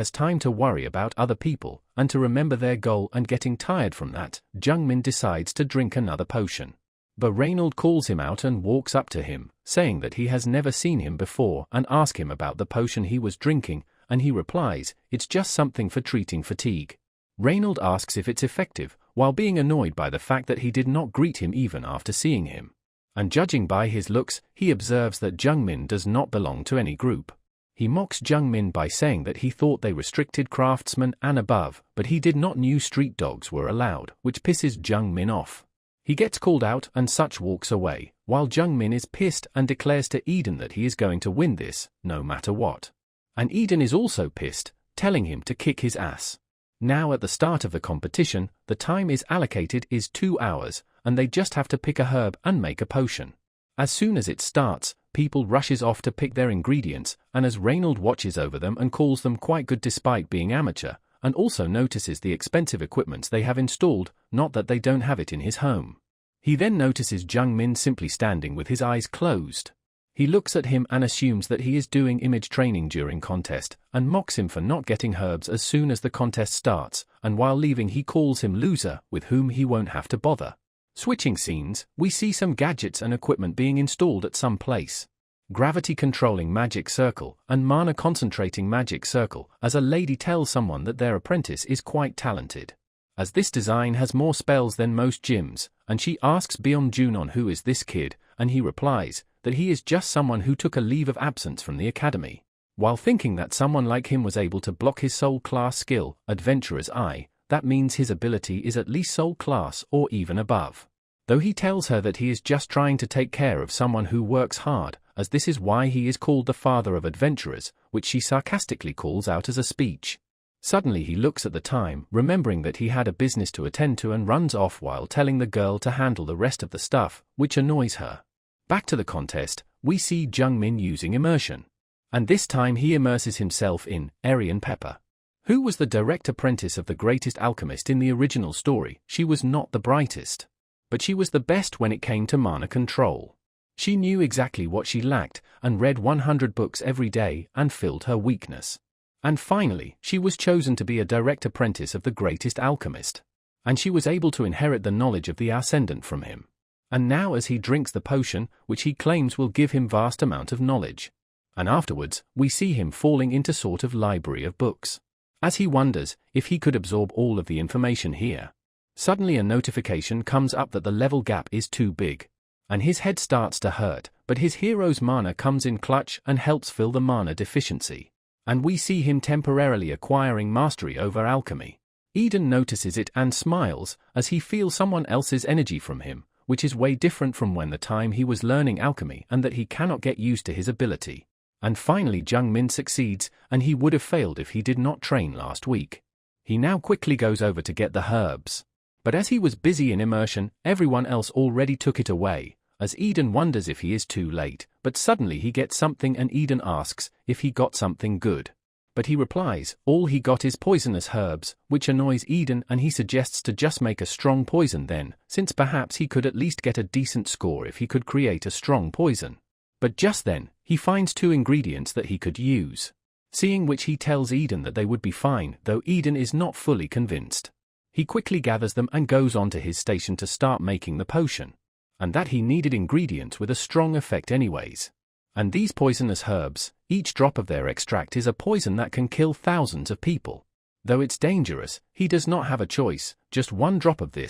has time to worry about other people and to remember their goal, and getting tired from that, Jungmin decides to drink another potion. But Reynald calls him out and walks up to him, saying that he has never seen him before, and asks him about the potion he was drinking, and he replies, "It's just something for treating fatigue." Reynald asks if it's effective, while being annoyed by the fact that he did not greet him even after seeing him. And judging by his looks, he observes that Jungmin does not belong to any group. He mocks Jungmin by saying that he thought they restricted craftsmen and above, but he did not knew street dogs were allowed, which pisses Jungmin off. He gets called out and such walks away, while Jungmin is pissed and declares to Eden that he is going to win this, no matter what. And Eden is also pissed, telling him to kick his ass. Now at the start of the competition, the time is allocated is 2 hours, and they just have to pick a herb and make a potion. As soon as it starts, people rushes off to pick their ingredients, and as Reynald watches over them and calls them quite good despite being amateur, and also notices the expensive equipment they have installed, not that they don't have it in his home. He then notices Jungmin simply standing with his eyes closed. He looks at him and assumes that he is doing image training during contest, and mocks him for not getting herbs as soon as the contest starts, and while leaving he calls him loser, with whom he won't have to bother. Switching scenes, we see some gadgets and equipment being installed at some place. Gravity-controlling magic circle and mana-concentrating magic circle, as a lady tells someone that their apprentice is quite talented. As this design has more spells than most gyms, and she asks Byung-Junon who is this kid, and he replies that he is just someone who took a leave of absence from the academy. While thinking that someone like him was able to block his soul class skill, Adventurer's Eye, that means his ability is at least soul class or even above. Though he tells her that he is just trying to take care of someone who works hard, as this is why he is called the father of adventurers, which she sarcastically calls out as a speech. Suddenly he looks at the time, remembering that he had a business to attend to, and runs off while telling the girl to handle the rest of the stuff, which annoys her. Back to the contest, we see Jungmin using immersion. And this time he immerses himself in Arian Pepper, who was the direct apprentice of the greatest alchemist in the original story. She was not the brightest, but she was the best when it came to mana control. She knew exactly what she lacked, and read 100 books every day and filled her weakness. And finally, she was chosen to be a direct apprentice of the greatest alchemist. And she was able to inherit the knowledge of the ascendant from him. And now as he drinks the potion, which he claims will give him vast amount of knowledge. And afterwards, we see him falling into sort of library of books. As he wonders if he could absorb all of the information here. Suddenly a notification comes up that the level gap is too big. And his head starts to hurt, but his hero's mana comes in clutch and helps fill the mana deficiency. And we see him temporarily acquiring mastery over alchemy. Eden notices it and smiles, as he feels someone else's energy from him, which is way different from when the time he was learning alchemy, and that he cannot get used to his ability. And finally Jungmin succeeds, and he would have failed if he did not train last week. He now quickly goes over to get the herbs. But as he was busy in immersion, everyone else already took it away, as Eden wonders if he is too late, but suddenly he gets something and Eden asks if he got something good. But he replies, all he got is poisonous herbs, which annoys Eden, and he suggests to just make a strong poison then, since perhaps he could at least get a decent score if he could create a strong poison. But just then, he finds 2 ingredients that he could use. Seeing which he tells Eden that they would be fine, though Eden is not fully convinced. He quickly gathers them and goes on to his station to start making the potion. And that he needed ingredients with a strong effect anyways. And these poisonous herbs, each drop of their extract is a poison that can kill thousands of people. Though it's dangerous, he does not have a choice, just 1 drop of this,